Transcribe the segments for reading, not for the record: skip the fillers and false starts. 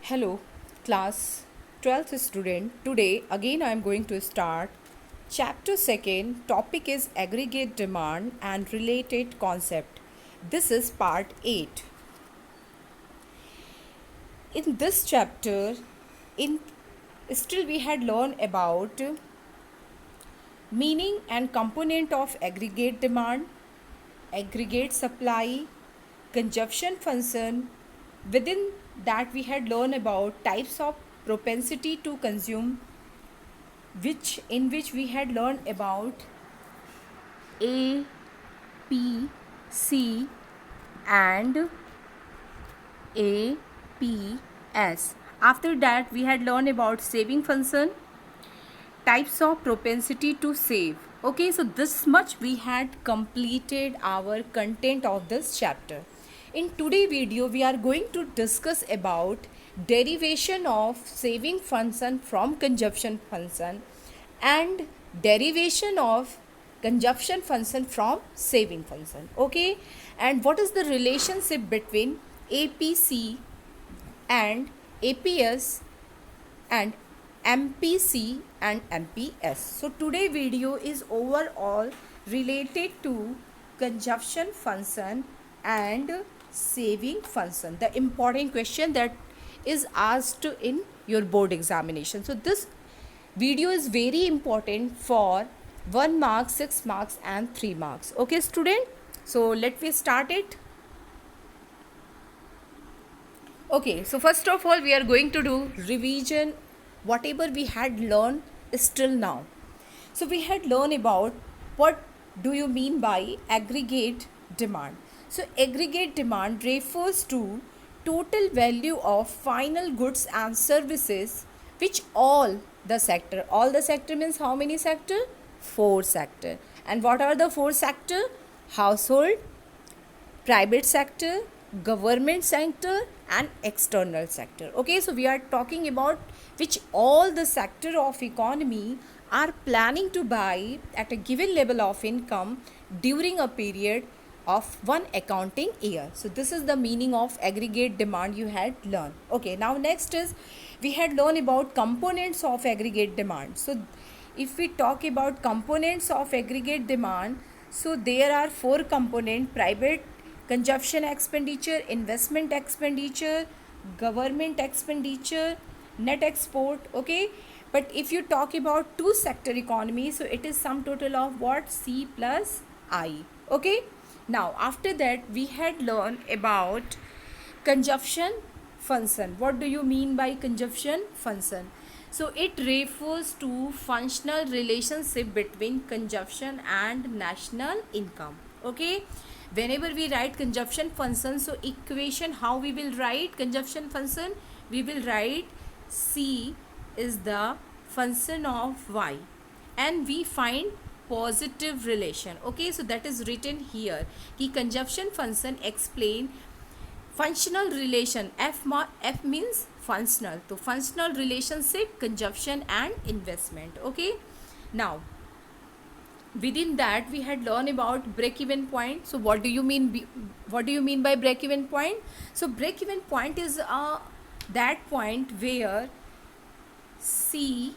Hello, class 12th student. Today again I am going to start chapter 2nd. Topic is aggregate demand and related concept. This is part 8. In this chapter, in still we had learned about meaning and component of aggregate demand, aggregate supply, consumption function. Within that we had learned about types of propensity to consume, which we had learned about A, P, C and A, P, S. After that we had learned about saving function, types of propensity to save. Okay, so this much we had completed our content of this chapter. In today's video we are going to discuss about derivation of saving function from consumption function and derivation of consumption function from saving function. Okay, and what is the relationship between APC and APS and MPC and MPS. So today video is overall related to consumption function and saving function, the important question that is asked in your board examination. So this video is very important for 1 mark, 6 marks and 3 marks. Okay student, so let me start it. Okay, so first of all we are going to do revision whatever we had learned still now. So we had learned about what do you mean by aggregate demand. So aggregate demand refers to total value of final goods and services which all the sector means how many sector? 4 sector. And what are the 4 sector? Household, private sector, government sector and external sector. Okay, so we are talking about which all the sector of economy are planning to buy at a given level of income during a period of one accounting year. So this is the meaning of aggregate demand you had learned. Okay, now next is we had learned about components of aggregate demand. So if we talk about components of aggregate demand, so there are 4 components: private consumption expenditure, investment expenditure, government expenditure, net export. Okay, but if you talk about 2 sector economy, so it is sum total of what? C plus I. Okay, now after that we had learned about consumption function. What do you mean by consumption function? So it refers to functional relationship between consumption and national income. Okay, whenever we write consumption function, so equation how we will write consumption function? We will write C is the function of y and we find positive relation. Okay, so that is written here कि consumption function explain functional relation. F means functional, तो functional relationship consumption and investment. Okay, now within that we had learned about break even point. So what do you mean by break even point? So break even point is that point where C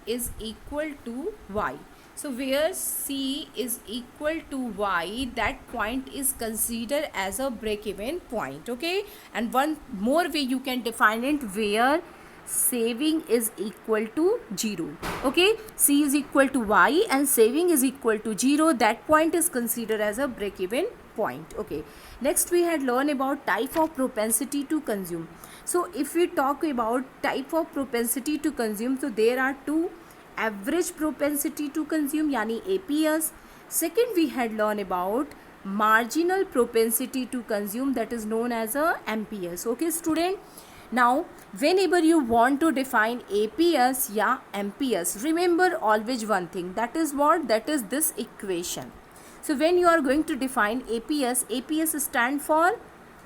is equal to y. So where C is equal to y, that point is considered as a break even point. Okay, and one more way you can define it, where saving is equal to 0. Okay, C is equal to y and saving is equal to 0, that point is considered as a break even point. Okay, next we had learned about type of propensity to consume. So if we talk about type of propensity to consume, so there are 2: average propensity to consume yani APS. Second we had learned about marginal propensity to consume, that is known as a MPS. Okay student, now whenever you want to define APS या MPS, remember always one thing, that is what? That is this equation. So when you are going to define APS, APS stand for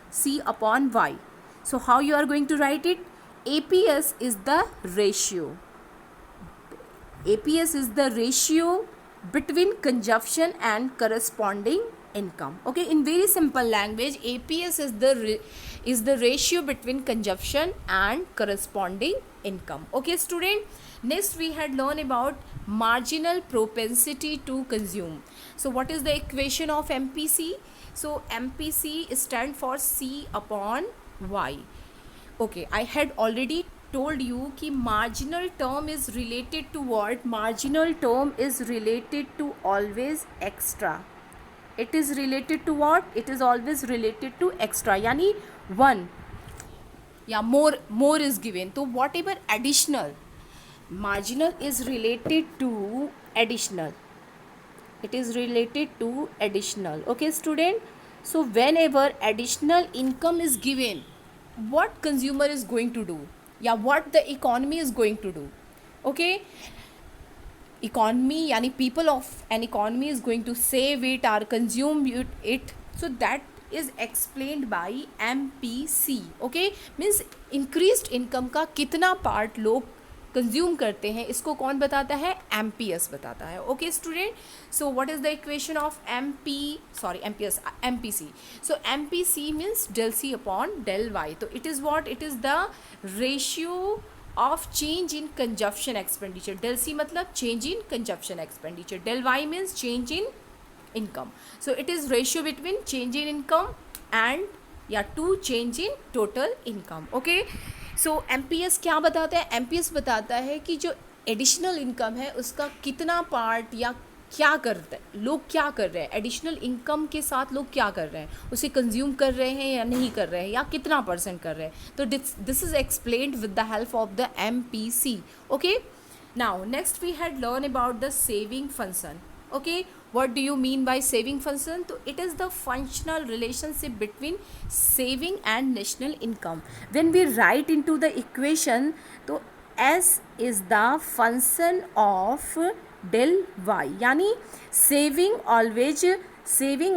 C upon Y. So how you are going to write it? APS is the ratio. APS is the ratio between consumption and corresponding income. Okay, in very simple language, APS is the ratio between consumption and corresponding income. Okay student, next we had learned about marginal propensity to consume. So what is the equation of MPC? So MPC stand for C upon Y. Okay, I had already told you कि marginal term is related to what? Marginal term is related to always extra. It is related to what? It is always related to extra. यानी one या more is given. तो whatever additional, marginal is related to additional. It is related to additional. Okay student, so whenever additional income is given, what consumer is going to do, या what the economy is going to do? Okay, economy यानी people of an economy is going to save it or consume it. So that is explained by MPC. Okay, means increased income का कितना part लोग consume करते हैं, इसको कौन बताता है? एमपीएस बताता है. Okay student, so what is the equation of MPC? So MPC means del C upon del Y. तो it is what? It is the ratio of change in consumption expenditure. Del C मतलब change in consumption expenditure. Del Y means change in income. So it is ratio between change in income and to change in total income. Okay. So MPS क्या बताता है? MPS बताता है कि जो additional income है उसका कितना part या क्या करते हैं लोग, क्या कर रहे हैं एडिशनल इनकम के साथ, लोग क्या कर रहे हैं, उसे कंज्यूम कर रहे हैं या नहीं कर रहे हैं, या कितना % कर रहे हैं. तो this is explained with the help of the MPC. Okay, now next we had learn about the saving function. Okay, what do you mean by saving function? तो it is the functional relationship between saving and national income. When we write into the equation, तो S is the function of del y, यानी saving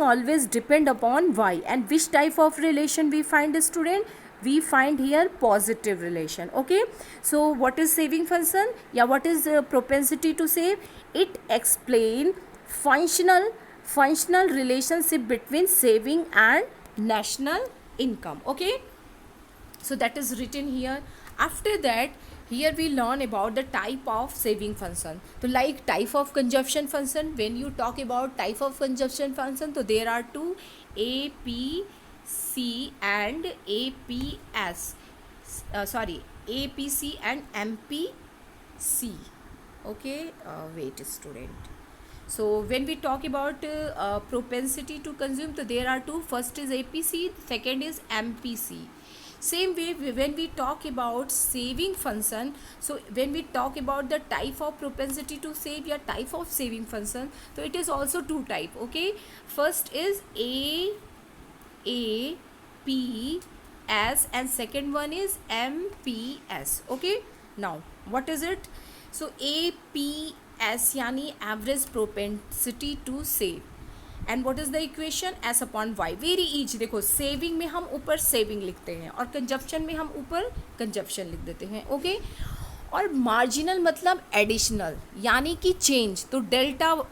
always depend upon y. And which type of relation we find, student? We find here positive relation. Okay, so what is saving function? Yeah, what is propensity to save? It explain functional relationship between saving and national income. Okay, so that is written here. After that, here we learn about the type of saving function. So like type of consumption function, when you talk about type of consumption function, so there are two, APC and APS. APC and MPC. Okay, wait student. So when we talk about propensity to consume, so there are two. First is APC, second is MPC. Same way, when we talk about saving function, so when we talk about the type of propensity to save या type of saving function, so it is also two type. Okay, first is APS and second one is MPS. Okay, now what is it? So APS यानी average propensity to save. And what is the equation? S upon Y. Very easy. देखो, saving में हम ऊपर saving लिखते हैं और consumption में हम ऊपर कंजप्शन लिख देते हैं. ओके, और मार्जिनल मतलब एडिशनल यानी कि चेंज. तो delta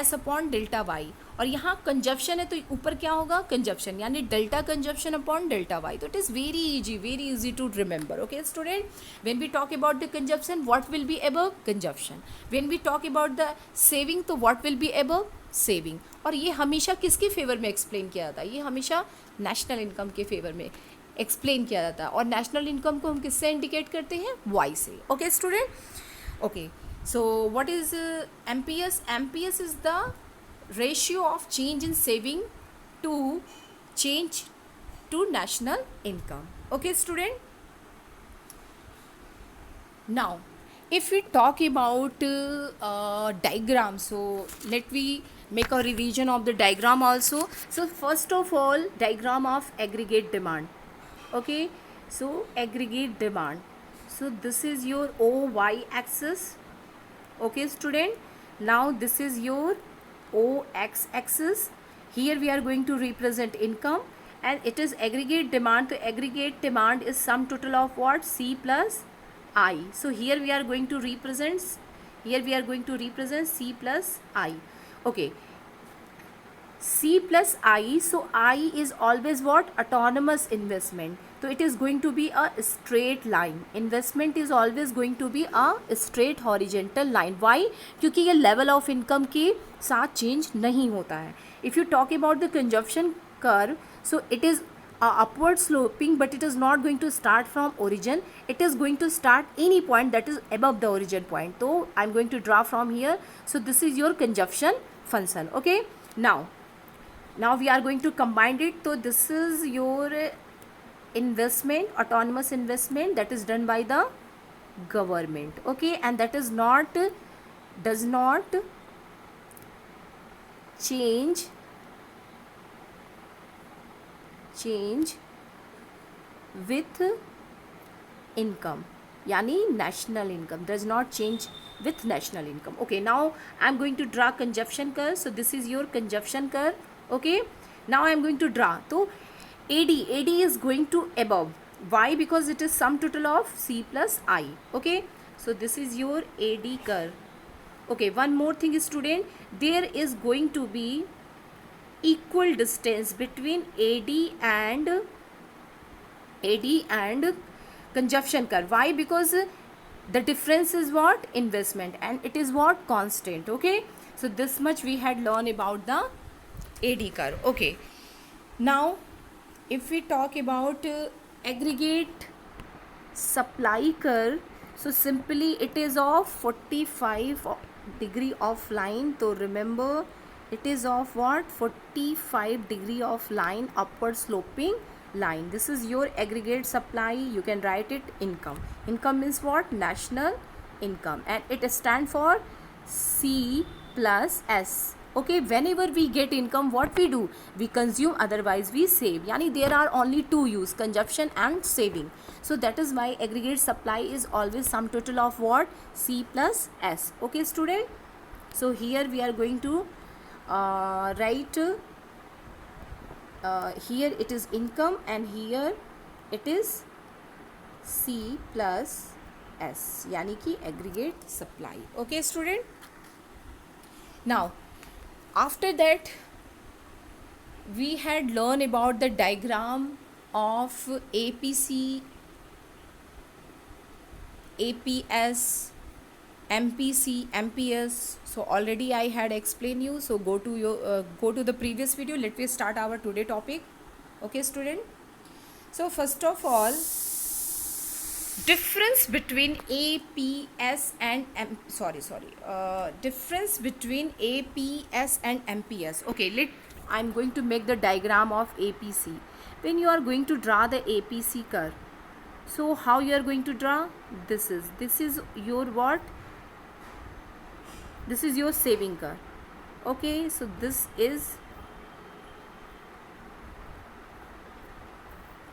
S upon delta Y. और यहाँ कंजप्शन है तो ऊपर क्या होगा? कंजप्शन, यानी delta consumption upon delta Y. तो it is very easy to remember. Okay student, when we talk about the consumption, what will be above? Consumption. When we talk about the saving, तो what will be above? Saving. और ये हमेशा किसके favour में explain किया जाता है? ये हमेशा नेशनल इनकम के फेवर में एक्सप्लेन किया जाता है. और नेशनल इनकम को हम किससे इंडिकेट करते हैं? वाई से. Okay student. Okay, so what is MPS? MPS is the ratio of change in saving to change to national income. Okay student, now if we talk about diagram, so let me make a revision of the diagram also. So first of all, diagram of aggregate demand. Okay, so aggregate demand, so this is your OY axis. Okay student, now this is your OX axis. Here we are going to represent income, and it is aggregate demand. So aggregate demand is sum total of what? C plus I. So here we are going to represent C plus I. Okay, C plus I, so I is always what? Autonomous investment. So it is going to be a straight line. Investment is always going to be a straight horizontal line. Why? क्योंकि ये level of income के साथ change नहीं होता है. If you talk about the consumption curve, so it is upward sloping, but it is not going to start from origin. It is going to start any point that is above the origin point. So I'm going to draw from here. So this is your consumption function. Okay. Now we are going to combine it. So this is your investment, autonomous investment, that is done by the government. Okay, and that is not, does not change with income, yani national income, does not change with national income. Okay, now I'm going to draw consumption curve. So this is your consumption curve. Okay, now I'm going to draw. So AD is going to above. Why? Because it is sum total of C plus I. Okay, so this is your AD curve. Okay, one more thing, student, there is going to be equal distance between AD and consumption curve. Why? Because the difference is what? Investment, and it is what? Constant. Okay, so this much we had learned about the AD curve. Okay, now if we talk about aggregate supply curve, so simply it is of 45 degree of line. So remember, it is of what? 45 degree of line, upward sloping line. This is your aggregate supply. You can write it income. Income means what? National income, and it stands for C plus S. Okay, whenever we get income, what we do? We consume, otherwise we save. Yani there are only two use, consumption and saving. So that is why aggregate supply is always sum total of what? C plus S. Okay, student. So here we are going to write, here it is income and here it is C plus S, yani ki aggregate supply. Okay, student. Now after that we had learned about the diagram of APC, APS, MPC, MPS. So already I had explained you. So go to the previous video. Let me start our today topic. Okay, student. So first of all, difference between APS and difference between APS and MPS. Okay, I'm going to make the diagram of APC. When you are going to draw the APC curve, so how you are going to draw? This is your what? This is your saving curve. Okay, so this is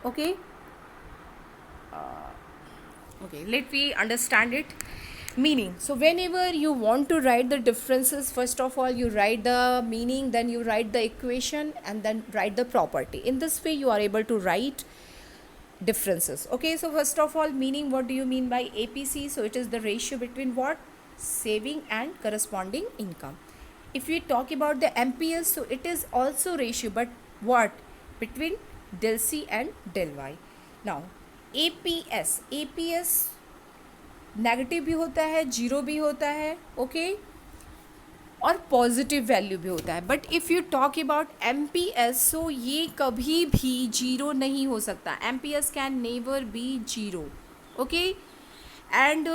okay. Okay, let me understand it. Meaning, so whenever you want to write the differences, first of all you write the meaning, then you write the equation, and then write the property. In this way you are able to write differences. Okay, so first of all, meaning, what do you mean by APC? So it is the ratio between what? Saving and corresponding income. If we talk about the MPS, so it is also ratio, but what? Between del C and del Y. Now APS negative भी होता है, zero भी होता है, okay, और positive value भी होता है. But if you talk about MPS, सो ये कभी भी जीरो नहीं हो सकता. MPS can never be zero, okay, and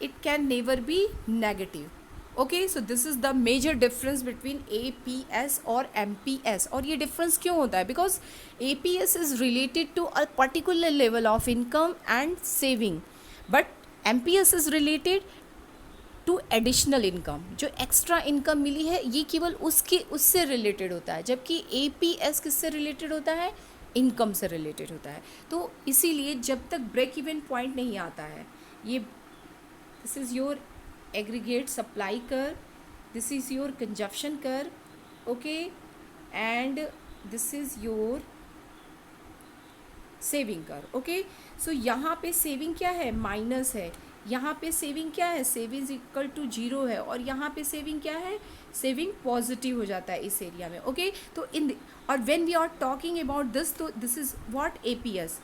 it can never be negative. Okay, so this is the major difference between APS और MPS. और ये difference क्यों होता है? Because APS is related to a particular level of income and saving, but MPS is related to additional income. जो extra income मिली है ये केवल उससे related होता है, जबकि APS किससे related होता है? Income से related होता है. तो इसीलिए जब तक break even point नहीं आता है, ये this is your aggregate supply curve, this is your consumption curve, okay, and this is your saving curve. okay, so यहाँ पे saving क्या है? माइनस है, यहाँ पे सेविंग क्या है, सेविंग इक्वल टू 0 है, और यहाँ पे सेविंग क्या है, सेविंग पॉजिटिव हो जाता है इस एरिया में. ओके, तो और when we are talking about this, तो this is what, APS.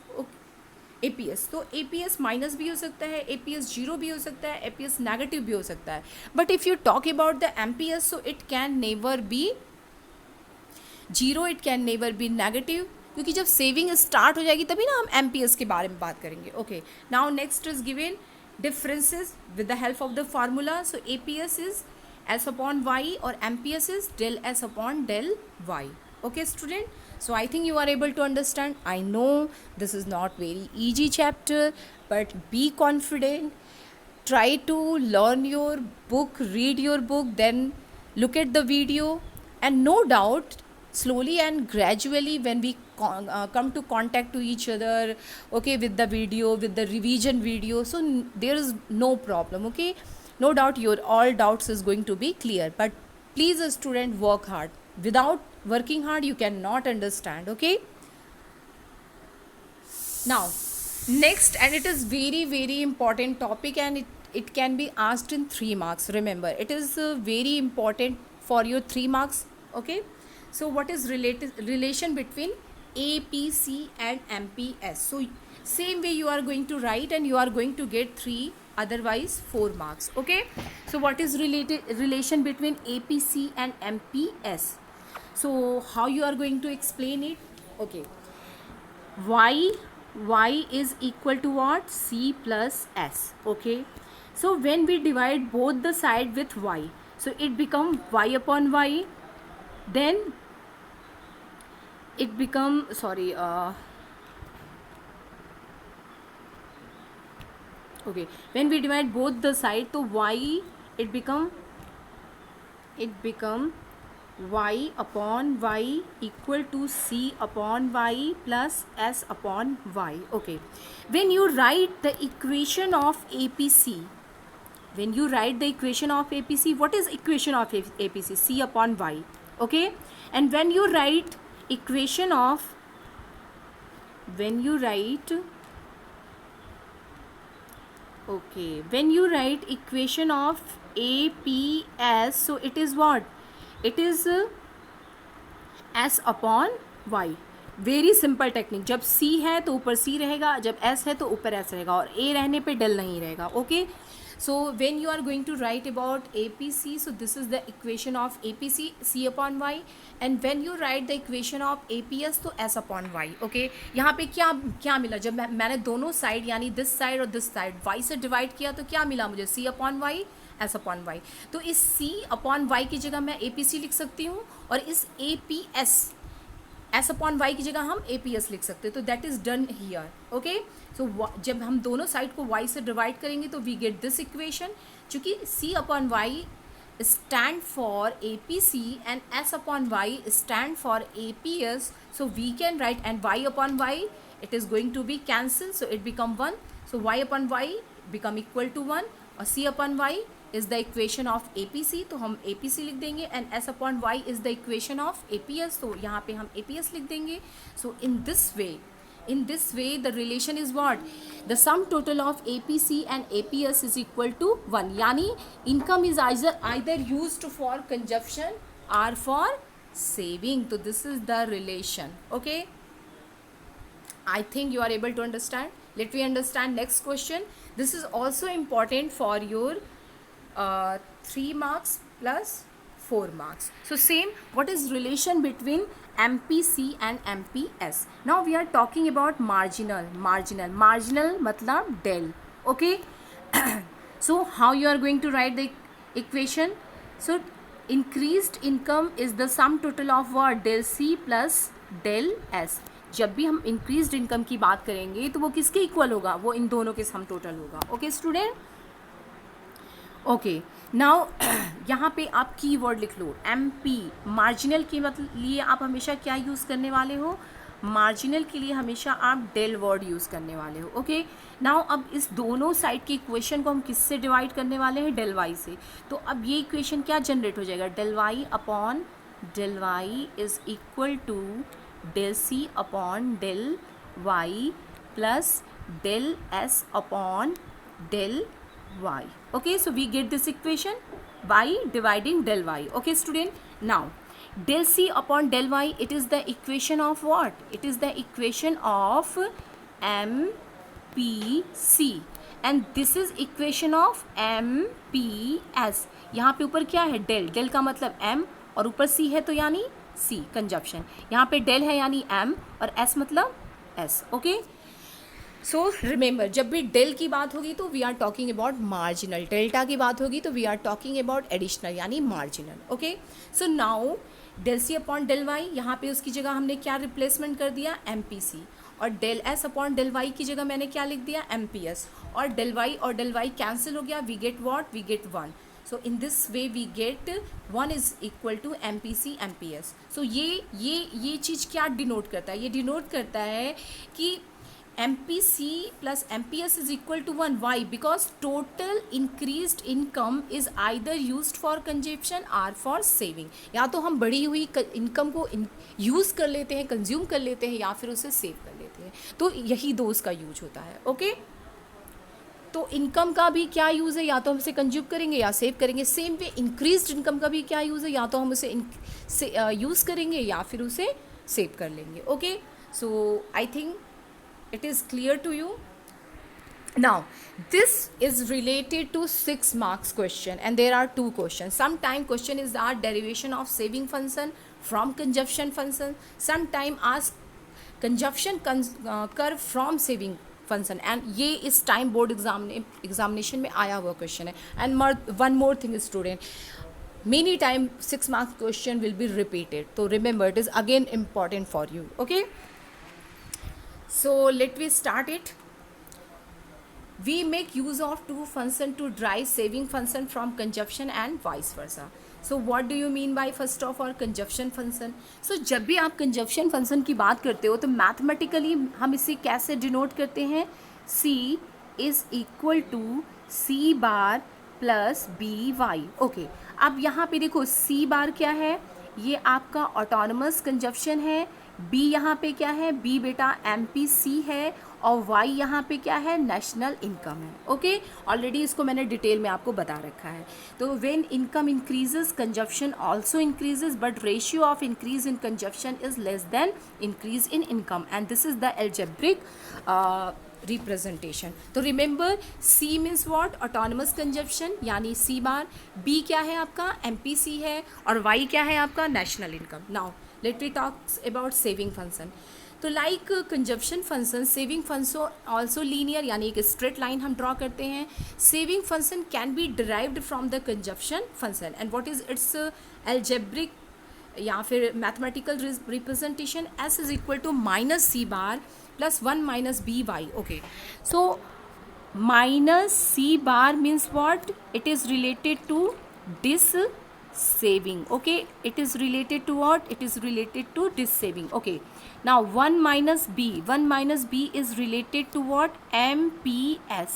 APS, तो एपीएस माइनस भी हो सकता है, एपीएस 0 भी हो सकता है, एपीएस नेगेटिव भी हो सकता है. But if you talk about the MPS, so it can never be 0, it can never be negative, क्योंकि जब सेविंग स्टार्ट हो जाएगी तभी ना हम एमपीएस के बारे में बात करेंगे. Okay, now next is given differences with the help of the formula. So APS is S upon Y or MPS is del S upon del Y. Okay student, so I think you are able to understand. I know this is not very easy chapter, but be confident, try to learn your book, read your book, then look at the video, and no doubt slowly and gradually when we come to contact to each other, okay, with the video, with the revision video, so there is no problem. Okay, no doubt your all doubts is going to be clear, but please a student work hard. Without working hard you cannot understand. Okay, now next, and it is very very important topic, and it can be asked in 3 marks. Remember, it is very important for your 3 marks. Okay, so what is relation between APC and MPS? So same way you are going to write, and you are going to get 3, otherwise 4 marks. Okay, so what is relation between APC and MPS? So how you are going to explain it? Okay, y is equal to what, C plus S. Okay, so when we divide both the side with y, so it become y upon y, then it become okay, when we divide both the side, to y it become y upon y equal to C upon y plus S upon y. Okay, when you write the equation of APC, what is equation of APC? C upon y. Okay, and when you write equation of APS, so it is what, it is S upon y. Very simple technique. जब C है तो ऊपर C रहेगा, जब S है तो ऊपर S रहेगा, और A रहने पे del नहीं रहेगा. Okay, so when you are going to write about APC, so this is the equation of APC, C upon y, and when you write the equation of APS, तो S upon y. okay, यहाँ पे क्या मिला, जब मैंने दोनों side यानी this side और दिस साइड y से डिवाइड किया, तो क्या मिला मुझे, C upon y, S upon y. तो इस C upon y की जगह मैं APC लिख सकती हूँ, और इस APS S upon y की जगह हम APS लिख सकते हैं. तो that is done here. Okay, so जब हम दोनों साइड को y से डिवाइड करेंगे तो वी गेट दिस इक्वेशन. चूँकि C upon y stand for APC and S upon y stand for APS, so we can write, and y upon y it is going to be cancelled, so it become 1. So y upon y become equal to 1, और C upon y is the equation of APC, तो हम APC लिख देंगे, and S upon y is the equation of APS, तो यहाँ पे हम APS लिख देंगे. So in this way the relation is what, the sum total of APC and APS is equal to 1. यानी income is either used for consumption or for saving. तो this is the relation. Okay, I think you are able to understand. Let me understand next question. This is also important for your 3 marks plus 4 marks. So same, what is relation between MPC and MPS? Now we are talking about marginal matlab del. Okay, so how you are going to write the equation? So increased income is the sum total of what, del C plus del S. जब भी हम increased income की बात करेंगे तो वो किसके equal होगा, वो इन दोनों के सम टोटल होगा. ओके स्टूडेंट, ओके नाउ यहाँ पे आप की वर्ड लिख लो MP. मार्जिनल के मतलब लिए आप हमेशा क्या यूज़ करने वाले हो, मार्जिनल के लिए हमेशा आप डेल वर्ड यूज़ करने वाले हो. ओके, नाउ अब इस दोनों साइड की इक्वेशन को हम किससे डिवाइड करने वाले हैं, डेल वाई से. तो अब ये इक्वेशन क्या जनरेट हो जाएगा, del Y upon del Y is equal to del C upon del Y plus del S upon del y. Okay, so we get this equation by dividing del y. Okay student, now del c upon del y, it is the equation of what? It is the equation of MPC and this is equation of MPS. यहाँ पे ऊपर क्या है? Del. Del का मतलब m और ऊपर c है तो यानी c कंजप्शन. यहाँ पे डेल है यानी m और s मतलब s. ओके, सो रिमेंबर, जब भी डेल की बात होगी तो we are talking about marginal, delta की बात होगी तो we are talking about additional यानी marginal. Okay, so now del C upon del Y, यहाँ पे उसकी जगह हमने क्या रिप्लेसमेंट कर दिया? M P C. और del S upon del Y की जगह मैंने क्या लिख दिया? M P S. और डेल वाई कैंसिल हो गया, we get what? We get one. So in this way we get one is equal to M P C M P S. So ये चीज़ क्या डिनोट करता है? ये डिनोट करता है कि MPC plus MPS is equal to 1. Why? Because total increased income is either used for consumption or for saving. या तो हम बढ़ी हुई इनकम को यूज़ कर लेते हैं, कंज्यूम कर लेते हैं, या फिर उसे सेव कर लेते हैं. तो यही दो उसका यूज होता है. ओके, तो इनकम का भी क्या यूज़ है? या तो हम उसे कंज्यूम करेंगे या सेव करेंगे. सेम वे इंक्रीज्ड इनकम का भी क्या यूज़ है? या तो हम उसे यूज़ करेंगे या फिर उसे सेव कर लेंगे. Okay, so I think it is clear to you. Now this is related to 6 marks question and there are 2 questions. Sometime question is our derivation of saving function from consumption function, sometime ask consumption curve from saving function, and ये इस time board examination में आया हुआ question है. And one more thing student, many time 6 marks question will be repeated, so remember it is again important for you. Okay, so let me start it. We make use of two function to drive saving function from consumption and vice versa. So what do you mean by first of all consumption function? So जब भी आप consumption function की बात करते हो तो mathematically हम इसे कैसे डिनोट करते हैं? C is equal to C bar plus B Y. Okay, अब यहाँ पे देखो C बार क्या है? ये आपका ऑटोनमस कंजप्शन है. बी यहाँ पे क्या है? बी बेटा MPC है. और वाई यहाँ पे क्या है? नेशनल इनकम है. ओके, ऑलरेडी इसको मैंने डिटेल में आपको बता रखा है. तो when income increases consumption also increases, but ratio of increase in consumption is less than increase in income, and this is the algebraic representation. तो remember C means what? Autonomous consumption यानी C bar. B क्या है आपका? MPC है. और Y क्या है आपका? National income. Now let me talks about saving function. तो like consumption function, saving function also linear यानी एक स्ट्रेट लाइन हम ड्रॉ करते हैं. Saving function can be derived from the consumption function, and what is its algebraic या फिर mathematical representation? S is equal to minus C bar plus 1 minus B Y. Okay, so minus C bar means what? It is related to this saving. Okay, it is related to what? It is related to this saving. Okay, now 1 minus b is related to what? MPS.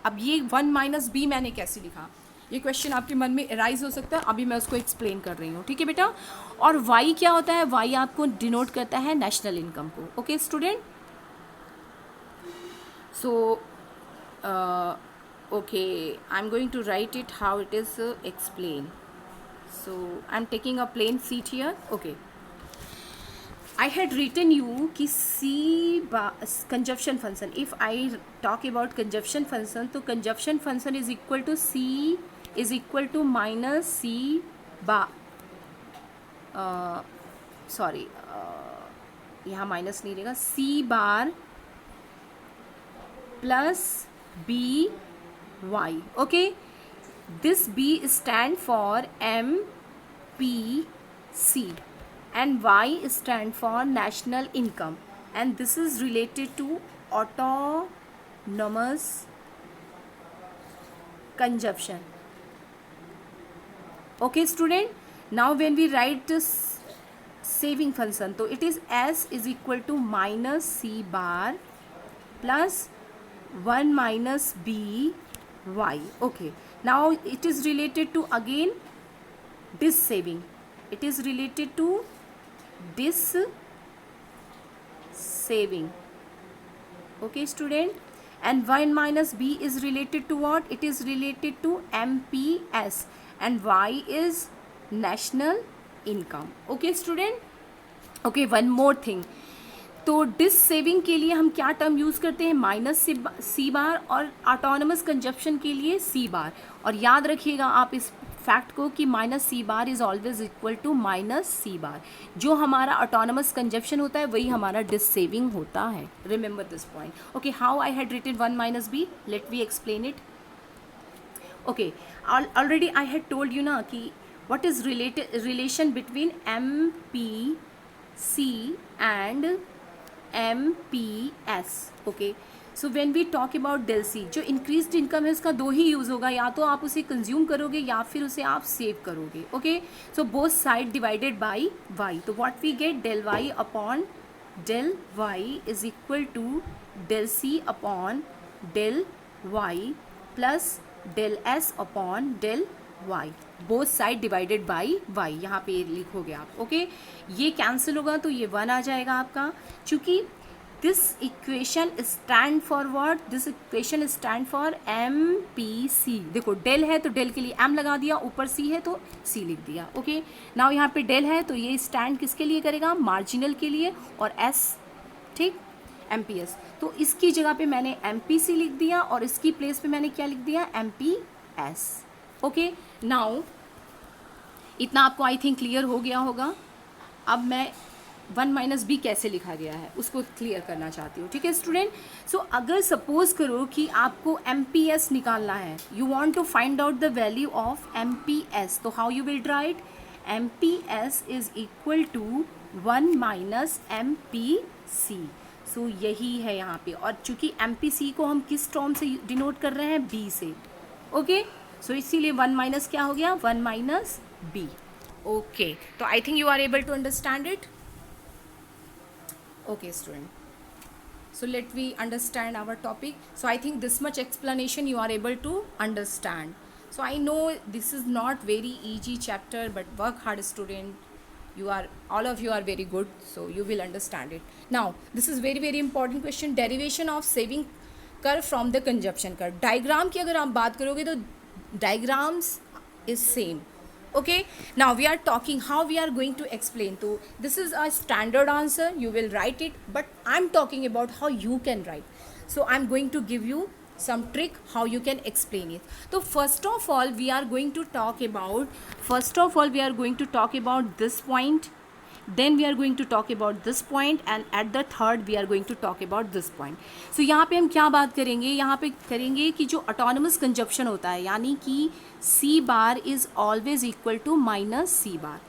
अब ये 1 minus b मैंने कैसे लिखा? ये question आपके मन में arise हो सकता है, अभी मैं उसको एक्सप्लेन कर रही हूँ. ठीक है बेटा. और y क्या होता है? y आपको डिनोट करता है नेशनल इनकम को. Okay student, so okay, I'm going to write it how it is explained. So I'm taking a plain sheet here. Okay, I had written you कि C conjunction function. If I talk about conjunction function, तो conjunction function is equal to C is equal to minus C bar. Sorry, यहाँ minus नहीं रहेगा. C bar plus B Y. Okay, this B stand for MPC and Y stand for national income, and this is related to autonomous consumption. Okay student, now when we write this saving function, so it is S is equal to minus C bar plus 1 minus B Y. Okay, now it is related to again this saving. It is related to this saving. Okay student, and 1 minus b is related to what? It is related to MPS, and y is national income. Okay student? Okay, one more thing. तो dish saving के लिए हम क्या term use करते हैं? Minus C बार, और autonomous consumption के लिए सी बार. और याद रखिएगा आप इस फैक्ट को कि minus C bar is always equal to minus C bar. जो हमारा ऑटोनमस कंजप्शन होता है वही हमारा डिस सेविंग होता है. Remember this point. Okay, how I had written 1 minus B, let we explain it. Okay, already I had told you ना कि what is relation between MPC and MPS. okay, so when we talk about del C, जो increased income है उसका दो ही use होगा, या तो आप उसे कंज्यूम करोगे या फिर उसे आप सेव करोगे. Okay, so both side divided by y, तो what we get, del y upon del y is equal to del C upon del y plus del S upon del y, both side divided by y. यहाँ पे लिखोगे आप. Okay, ये cancel होगा तो ये 1 आ जाएगा आपका. चूँकि this equation stand for what? This equation stand for MPC. देखो डेल है तो डेल के लिए M लगा दिया, ऊपर C है तो C लिख दिया. ओके, नाउ यहाँ पे डेल है तो ये स्टैंड किसके लिए करेगा? मार्जिनल के लिए, और S, ठीक, MPS. तो इसकी जगह पे मैंने MPC लिख दिया और इसकी प्लेस पे मैंने क्या लिख दिया? MPS. ओके, नाउ इतना आपको आई थिंक क्लियर हो गया होगा. अब मैं 1 माइनस बी कैसे लिखा गया है उसको क्लियर करना चाहती हूँ. ठीक है स्टूडेंट? सो अगर सपोज करो कि आपको MPS निकालना है, you want to find out the value of MPS, तो how you will write? MPS is equal to 1 minus MPC. So यही है यहाँ पे, और चूंकि MPC को हम किस टर्म से डिनोट कर रहे हैं? B से. ओके, सो इसीलिए 1 माइनस क्या हो गया? 1 माइनस बी. ओके, तो I think you are able to understand it. Okay student, so let we understand our topic. So I think this much explanation you are able to understand. So I know this is not very easy chapter, but work hard student. You are, all of you are very good, so you will understand it. Now this is very very important question, derivation of saving curve from the consumption curve. Diagram की अगर आप बात करोगे तो diagrams is same. Okay, now we are talking how we are going to explain. So this is a standard answer, you will write it, but I'm talking about how you can write. So I'm going to give you some trick how you can explain it. So first of all we are going to talk about this point, then we are going to talk about this point, and at the third we are going to talk about this point. So यहाँ पे हम क्या बात करेंगे? यहाँ पे करेंगे कि जो ऑटोनमस कंजप्शन होता है, यानी कि C bar is always equal to minus C bar.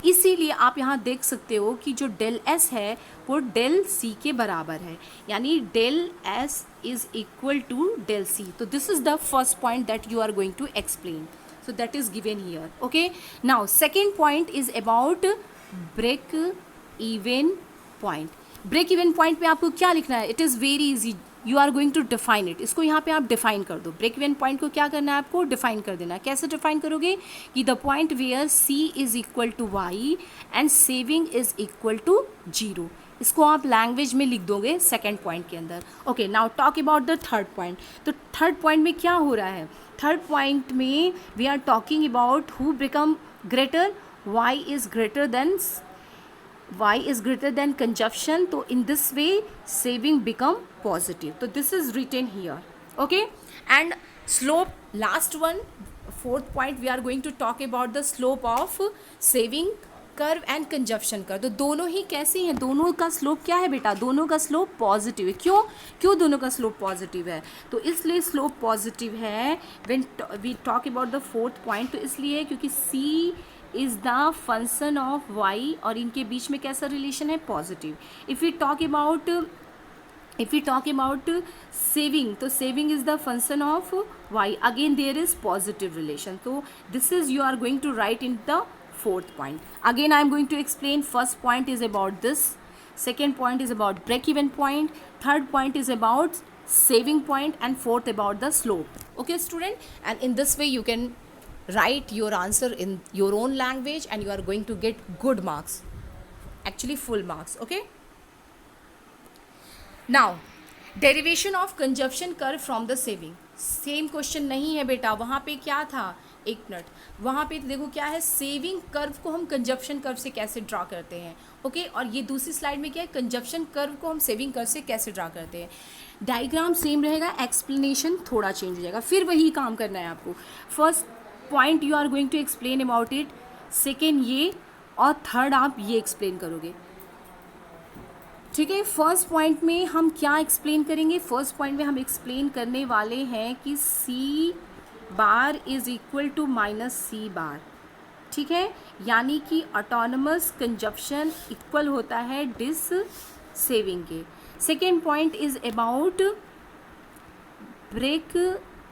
इसीलिए आप यहाँ देख सकते हो कि जो डेल S है वो डेल C के बराबर है, यानी del S is equal to del C. तो this is the first point that you are going to explain. So that is given here. Okay, now second point is about break even point. Break even point पे आपको क्या लिखना है? It is very easy, you are going to define it. इसको यहाँ पे आप define कर दो. ब्रेक इवन पॉइंट को क्या करना है? आपको डिफाइन कर देना है. कैसे डिफाइन करोगे? कि the point where C is equal to Y and saving is equal to 0. इसको आप लैंग्वेज में लिख दोगे सेकेंड पॉइंट के अंदर. Okay, now talk about the third point. तो थर्ड पॉइंट में क्या हो रहा है? थर्ड पॉइंट में we are talking about who become greater. y is greater than consumption. So in this way saving become positive. So this is written here. Okay, and slope, last one, fourth point, we are going to talk about the slope of saving curve and consumption curve. तो दोनों ही कैसी हैं? दोनों का slope क्या है बेटा? दोनों का स्लोप पॉजिटिव है. क्यों दोनों का स्लोप पॉजिटिव है? तो इसलिए स्लोप पॉजिटिव है when we talk about the fourth point. तो इसलिए क्योंकि C is the function of y और इनके बीच में कैसा रिलेशन है? Positive. If we talk about saving, तो saving is the function of y, again there is positive relation. So this is you are going to write in the fourth point. Again I am going to explain. First point is about this, second point is about break even point, third point is about saving point, and fourth about the slope. Okay student, and in this way you can write your answer in your own language and you are going to get good marks, actually full marks. Okay, now derivation of consumption curve from the saving, same question नहीं है बेटा, वहाँ पे क्या था, एक minute, वहाँ पे देखो क्या है, सेविंग कर्व को हम कंजप्शन कर्व से कैसे ड्रा करते हैं, ओके और ये दूसरी स्लाइड में क्या है, कंजप्शन कर्व को हम सेविंग कर्व से कैसे ड्रा करते हैं। डायग्राम सेम रहेगा, एक्सप्लेनेशन थोड़ा चेंज हो जाएगा, फिर वही काम करना है आपको। First point you are going to explain about it, second ये, और थर्ड आप ये एक्सप्लेन करोगे, ठीक है। फर्स्ट पॉइंट में हम क्या एक्सप्लेन करेंगे, फर्स्ट पॉइंट में हम एक्सप्लेन करने वाले हैं कि C bar is equal to minus C bar, ठीक है, यानी कि ऑटोनमस कंजप्शन इक्वल होता है डिस सेविंग के। Second point is about break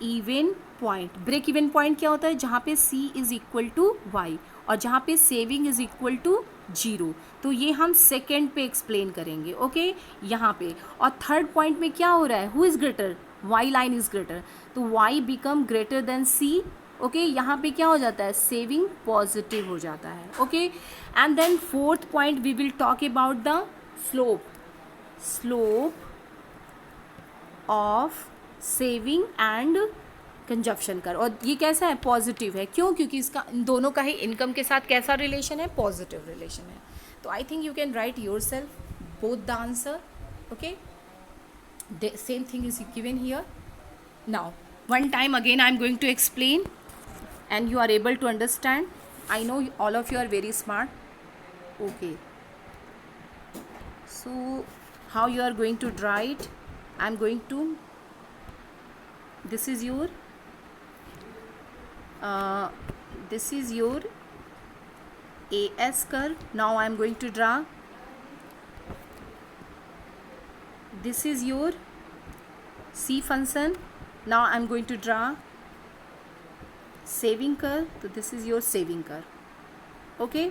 even point. Break even point क्या होता है, जहाँ पे C is equal to Y और जहाँ पे saving is equal to zero, तो ये हम सेकेंड पे एक्सप्लेन करेंगे, ओके यहाँ पे। और थर्ड पॉइंट में क्या हो रहा है, who is greater, Y line is greater, तो Y become greater than C, okay यहाँ पे क्या हो जाता है, सेविंग पॉजिटिव हो जाता है, okay. And then fourth point we will talk about the slope, slope of saving and consumption कर, और ये कैसा है, पॉजिटिव है, क्यों, क्योंकि इसका इन दोनों का ही इनकम के साथ कैसा रिलेशन है, पॉजिटिव रिलेशन है। तो I think you can write your self both the answer, okay, same thing is given here. Now one time again I am going to explain and you are able to understand. I know all of you are very smart, okay, so how you are going to draw it, I am going to, this is your AS curve. Now I am going to draw, this is your C function. Now I am going to draw saving curve, तो this is your saving curve, okay.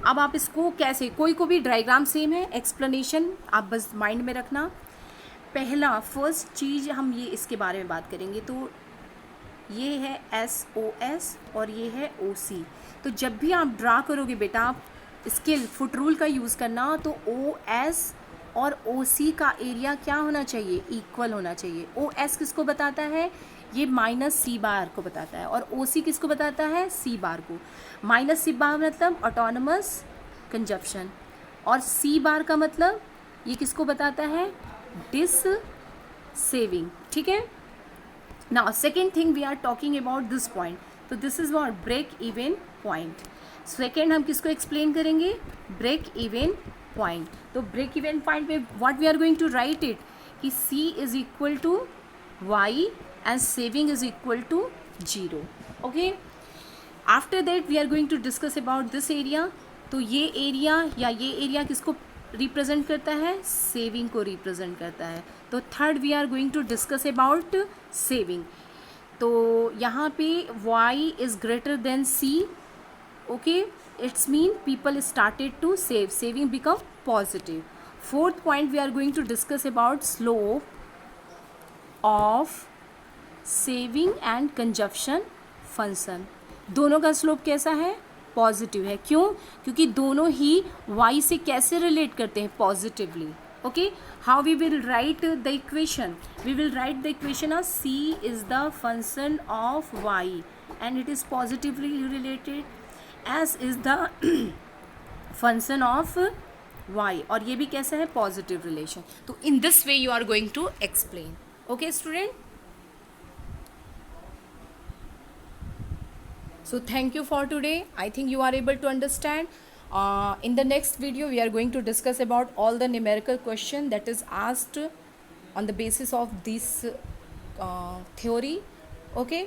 अब आप इसको कैसे, कोई को भी diagram same है, explanation आप बस माइंड में रखना। पहला फर्स्ट चीज़ हम ये इसके बारे में बात करेंगे, तो ये है SOS और ये है OC। तो जब भी आप ड्रा करोगे बेटा, आप स्केल फुट रूल का यूज़ करना, तो OS और OC का एरिया क्या होना चाहिए, इक्वल होना चाहिए। OS किसको बताता है, ये माइनस सी बार को बताता है, और OC किसको बताता है, सी बार को। माइनस सी बार मतलब ऑटोनमस कंजप्शन, और सी बार का मतलब ये किसको बताता है, डिस सेविंग, ठीक है। Now second thing we are talking about this point, तो this is what, break even point. Second हम किसको एक्सप्लेन करेंगे, ब्रेक इवन पॉइंट। तो ब्रेक इवन पॉइंट में what we are going to write it, कि C is equal to Y and saving is equal to zero, okay. After that we are going to discuss about this area. तो ये area या ये area किसको represent करता है, saving को represent करता है। तो third we are going to discuss about saving. तो यहाँ पे y is greater than C, okay, it's mean people started to save, saving become positive. Fourth point we are going to discuss about slope of saving and consumption function. दोनों का slope कैसा है, positive है, क्यों, क्योंकि दोनों ही y से कैसे रिलेट करते हैं, positively, okay. How we will write the equation, we will write the equation as C is the function of y and it is positively related, as is the function of y, और ये भी कैसा है, positive relation. तो in this way you are going to explain, okay student. So thank you for today. I think you are able to understand. In the next video we are going to discuss about all the numerical question that is asked on the basis of this theory, okay.